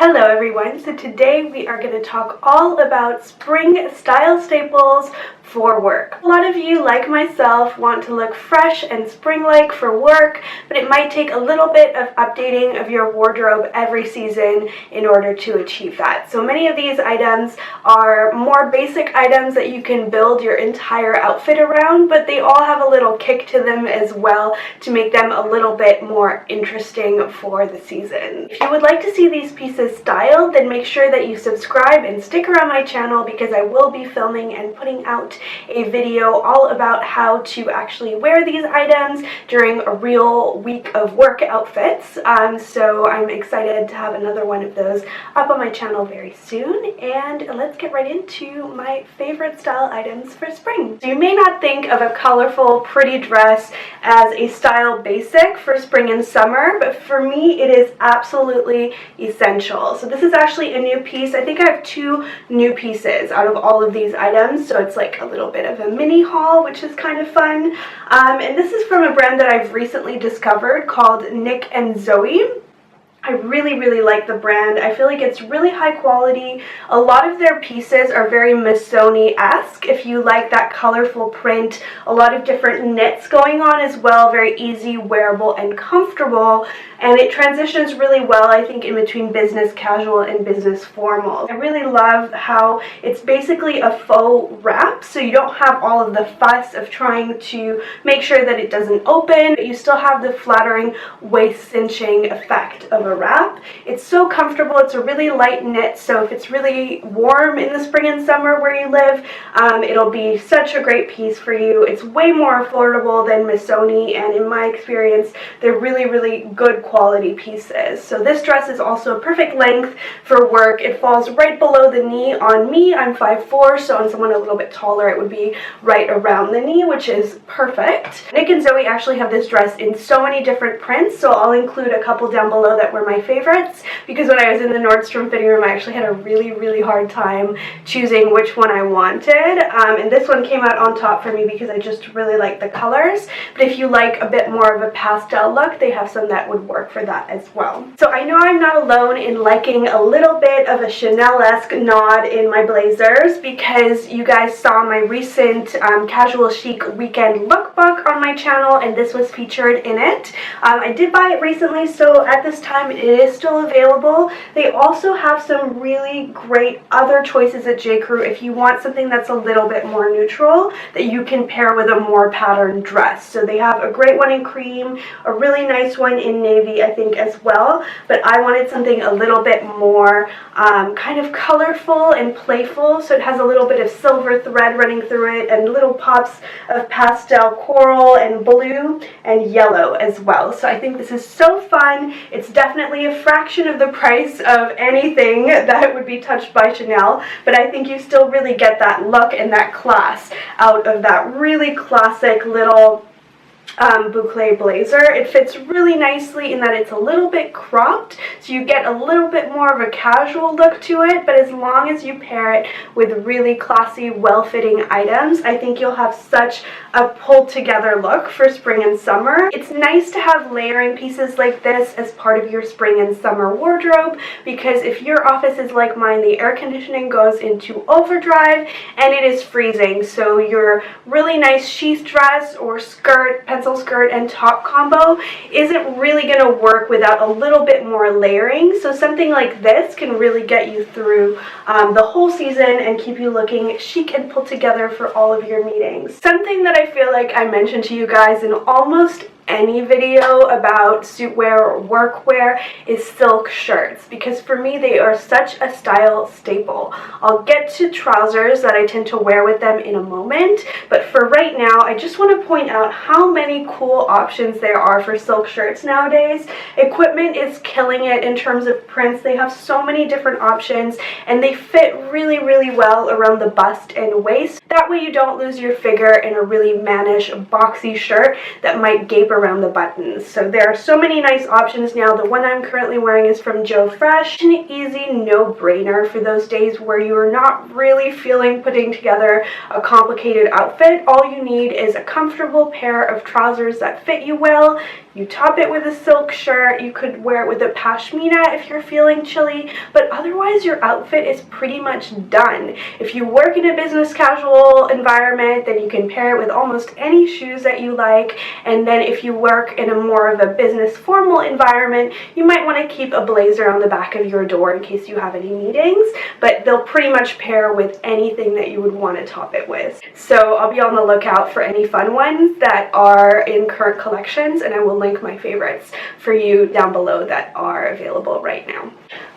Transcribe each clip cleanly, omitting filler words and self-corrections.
Hello everyone, so today we are going to talk all about spring style staples for work. A lot of you, like myself, want to look fresh and spring-like for work, but it might take a little bit of updating of your wardrobe every season in order to achieve that. So many of these items are more basic items that you can build your entire outfit around, but they all have a little kick to them as well to make them a little bit more interesting for the season. If you would like to see these pieces styled, then make sure that you subscribe and stick around my channel because I will be filming and putting out a video all about how to actually wear these items during a real week of work outfits. So I'm excited to have another one of those up on my channel very soon, and let's get right into my favorite style items for spring. So you may not think of a colorful, pretty dress as a style basic for spring and summer, but for me it is absolutely essential. So this is actually a new piece. I think I have two new pieces out of all of these items, so it's like a little bit of a mini haul, which is kind of fun. And this is from a brand that I've recently discovered called Nick and Zoe. I really like the brand. I feel like it's really high quality. A lot of their pieces are very Missoni-esque. If you like that colorful print, a lot of different knits going on as well, very easy, wearable, and comfortable. And it transitions really well, I think, in between business casual and business formal. I really love how it's basically a faux wrap, so you don't have all of the fuss of trying to make sure that it doesn't open, but you still have the flattering waist cinching effect of a wrap. It's so comfortable. It's a really light knit, so if it's really warm in the spring and summer where you live, it'll be such a great piece for you. It's way more affordable than Missoni, and in my experience, they're really good quality pieces. So this dress is also a perfect length for work. It falls right below the knee on me. I'm 5'4", so on someone a little bit taller, it would be right around the knee, which is perfect. Nick and Zoe actually have this dress in so many different prints, so I'll include a couple down below that were my favorites, because when I was in the Nordstrom fitting room, I actually had a really hard time choosing which one I wanted. And this one came out on top for me because I just really like the colors. But if you like a bit more of a pastel look, they have some that would work for that as well. So I know I'm not alone in liking a little bit of a Chanel-esque nod in my blazers, because you guys saw my recent casual chic weekend lookbook on my channel, and this was featured in it. I did buy it recently, so at this time it is still available. They also have some really great other choices at J.Crew if you want something that's a little bit more neutral that you can pair with a more patterned dress. So they have a great one in cream, a really nice one in navy, I think, as well, but I wanted something a little bit more kind of colorful and playful, so it has a little bit of silver thread running through it and little pops of pastel coral and blue and yellow as well. So I think this is so fun. It's definitely a fraction of the price of anything that would be touched by Chanel, but I think you still really get that look and that class out of that really classic little boucle blazer. It fits really nicely in that it's a little bit cropped, so you get a little bit more of a casual look to it, but as long as you pair it with really classy, well-fitting items, I think you'll have such a pulled-together look for spring and summer. It's nice to have layering pieces like this as part of your spring and summer wardrobe, because if your office is like mine, the air conditioning goes into overdrive and it is freezing, so your really nice sheath dress or skirt, pencil skirt and top combo isn't really going to work without a little bit more layering. So something like this can really get you through the whole season and keep you looking chic and put together for all of your meetings. Something that I feel like I mentioned to you guys in almost any video about suitwear or workwear is silk shirts, because for me they are such a style staple. I'll get to trousers that I tend to wear with them in a moment, but for right now I just want to point out how many cool options there are for silk shirts nowadays. Equipment is killing it in terms of prints. They have so many different options and they fit really well around the bust and waist. That way you don't lose your figure in a really mannish boxy shirt that might gape around the buttons. So there are so many nice options now. The one I'm currently wearing is from Joe Fresh. An easy no-brainer for those days where you are not really feeling putting together a complicated outfit. All you need is a comfortable pair of trousers that fit you well. You top it with a silk shirt. You could wear it with a pashmina if you're feeling chilly, but otherwise your outfit is pretty much done. If you work in a business casual environment, then you can pair it with almost any shoes that you like. And then if you work in a more of a business formal environment, you might want to keep a blazer on the back of your door in case you have any meetings, but they'll pretty much pair with anything that you would want to top it with. So I'll be on the lookout for any fun ones that are in current collections, and I will link my favorites for you down below that are available right now.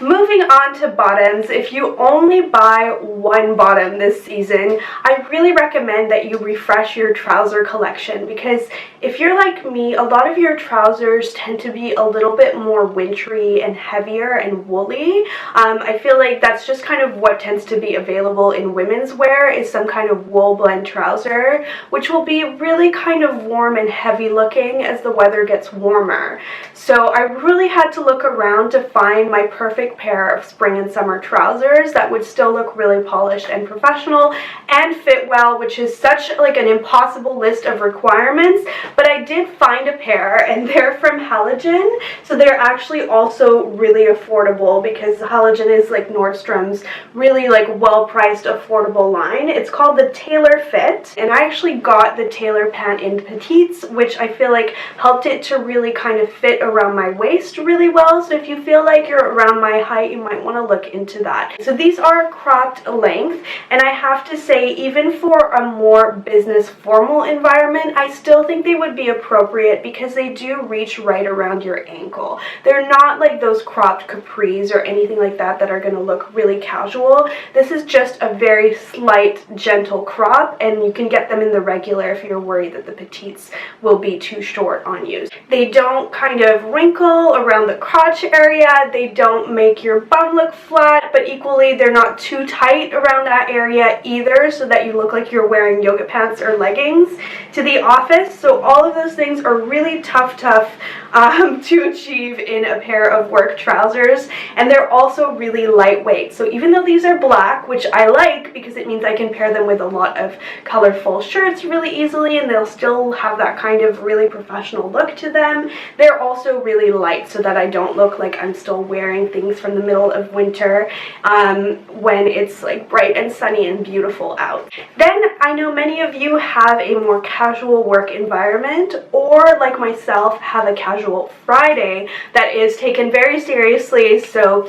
Moving on to bottoms, if you only buy one bottom this season, I really recommend that you refresh your trouser collection, because if you're like me, a lot of your trousers tend to be a little bit more wintry and heavier and woolly. I feel like that's just kind of what tends to be available in women's wear, is some kind of wool blend trouser, which will be really kind of warm and heavy looking as the weather gets warmer. So I really had to look around to find my perfect pair of spring and summer trousers that would still look really polished and professional and fit well, which is such like an impossible list of requirements, but I did find a pair, and they're from Halogen, so they're actually also really affordable, because Halogen is like Nordstrom's really like well-priced affordable line. It's called the Tailor Fit, and I actually got the Tailor pant in petites, which I feel like helped it to really kind of fit around my waist really well. So if you feel like you're around my height, you might want to look into that. So these are cropped length, and I have to say, even for a more business formal environment, I still think they would be appropriate, because they do reach right around your ankle. They're not like those cropped capris or anything like that that are going to look really casual. This is just a very slight, gentle crop, and you can get them in the regular if you're worried that the petites will be too short on you. They don't kind of wrinkle around the crotch area. They don't make your bum look flat, but equally they're not too tight around that area either, so that you look like you're wearing yoga pants or leggings to the office. So all of those things are really tough to achieve in a pair of work trousers, and they're also really lightweight. So even though these are black, which I like because it means I can pair them with a lot of colorful shirts really easily, and they'll still have that kind of really professional look to them, they're also really light, so that I don't look like I'm still wearing things from the middle of winter when it's like bright and sunny and beautiful out. Then I know many of you have a more casual work environment, or like myself have a casual Friday that is taken very seriously. So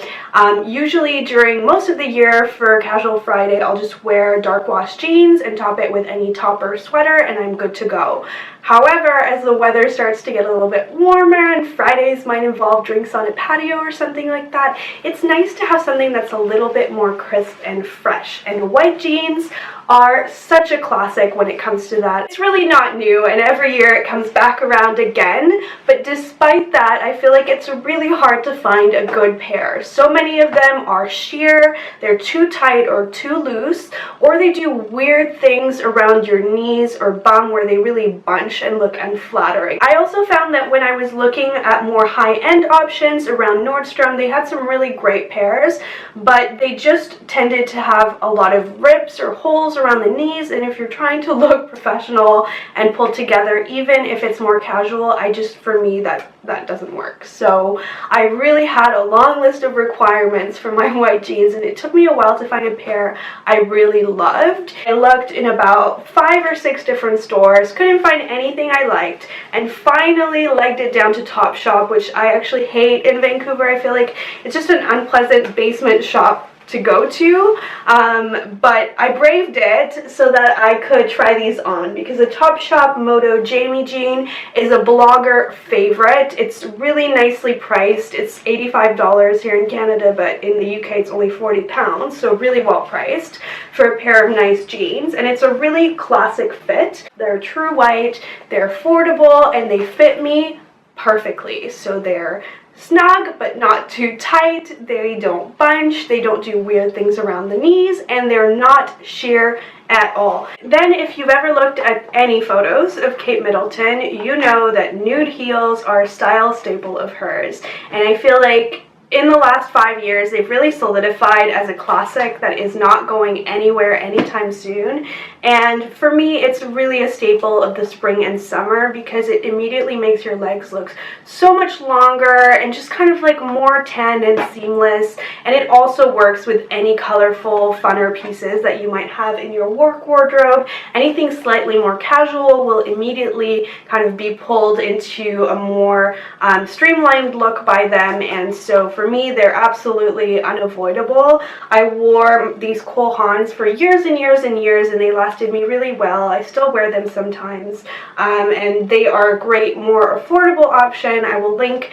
usually during most of the year for casual Friday, I'll just wear dark wash jeans and top it with any top or sweater, and I'm good to go. However, as the weather starts to get a little bit warmer and Fridays might involve drinks on a patio or something like that, it's nice to have something that's a little bit more crisp and fresh. And white jeans are such a classic when it comes to that. It's really not new, and every year it comes back around again, but despite that, I feel like it's really hard to find a good pair. So many of them are sheer, they're too tight or too loose, or they do weird things around your knees or bum where they really bunch and look unflattering. I also found that when I was looking at more high-end options around Nordstrom, they had some really great pairs, but they just tended to have a lot of rips or holes around the knees, and if you're trying to look professional and pulled together, even if it's more casual, for me that doesn't work. So I really had a long list of requirements for my white jeans, and it took me a while to find a pair I really loved. I looked in about 5 or 6 different stores, couldn't find anything I liked, and finally legged it down to Topshop, which I actually hate in Vancouver. I feel like it's just an unpleasant basement shop to go to, but I braved it so that I could try these on, because the Topshop Moto Jamie jean is a blogger favorite. It's really nicely priced. It's $85 here in Canada, but in the UK it's only £40, so really well priced for a pair of nice jeans, and it's a really classic fit. They're true white, they're affordable, and they fit me perfectly. So they're snug but not too tight, they don't bunch, they don't do weird things around the knees, and they're not sheer at all. Then if you've ever looked at any photos of Kate Middleton, you know that nude heels are a style staple of hers, and I feel like in the last 5 years, they've really solidified as a classic that is not going anywhere anytime soon. And for me, it's really a staple of the spring and summer because it immediately makes your legs look so much longer and just kind of like more tan and seamless. And it also works with any colorful, funner pieces that you might have in your work wardrobe. Anything slightly more casual will immediately kind of be pulled into a more streamlined look by them. And so for me, they're absolutely unavoidable. I wore these Cole Haans for years and years and years, and they lasted me really well. I still wear them sometimes, and they are a great, more affordable option. I will link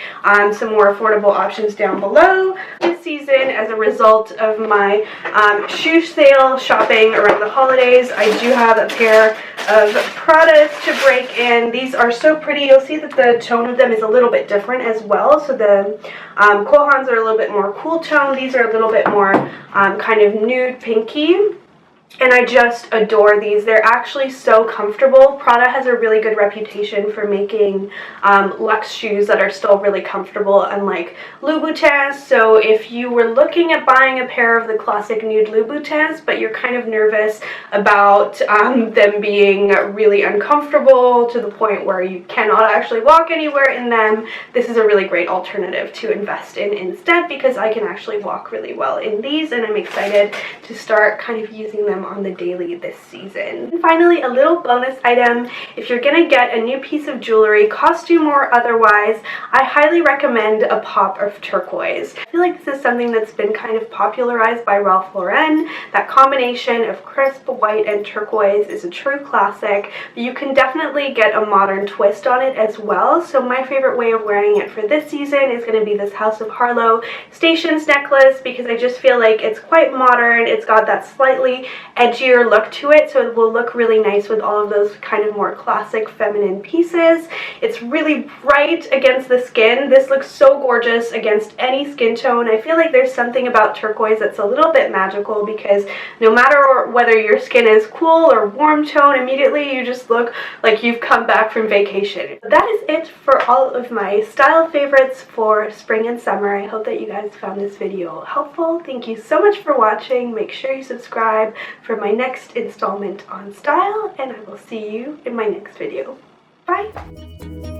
some more affordable options down below. This season, as a result of my shoe sale shopping around the holidays, I do have a pair of Pradas to break in. These are so pretty. You'll see that the tone of them is a little bit different as well. So the Cole Haans are a little bit more cool tone. These are a little bit more kind of nude pinky. And I just adore these. They're actually so comfortable. Prada has a really good reputation for making luxe shoes that are still really comfortable, unlike Louboutins. So if you were looking at buying a pair of the classic nude Louboutins, but you're kind of nervous about them being really uncomfortable to the point where you cannot actually walk anywhere in them, this is a really great alternative to invest in instead, because I can actually walk really well in these, and I'm excited to start kind of using them on the daily this season. And finally, a little bonus item. If you're gonna get a new piece of jewelry, costume or otherwise, I highly recommend a pop of turquoise. I feel like this is something that's been kind of popularized by Ralph Lauren. That combination of crisp white and turquoise is a true classic, but you can definitely get a modern twist on it as well. So my favorite way of wearing it for this season is going to be this House of Harlow Stations necklace, because I just feel like it's quite modern. It's got that slightly edgier look to it, so it will look really nice with all of those kind of more classic feminine pieces. It's really bright against the skin. This looks so gorgeous against any skin tone. I feel like there's something about turquoise that's a little bit magical, because no matter whether your skin is cool or warm tone, immediately you just look like you've come back from vacation. That is it for all of my style favorites for spring and summer. I hope that you guys found this video helpful. Thank you so much for watching. Make sure you subscribe for my next installment on style, and I will see you in my next video. Bye!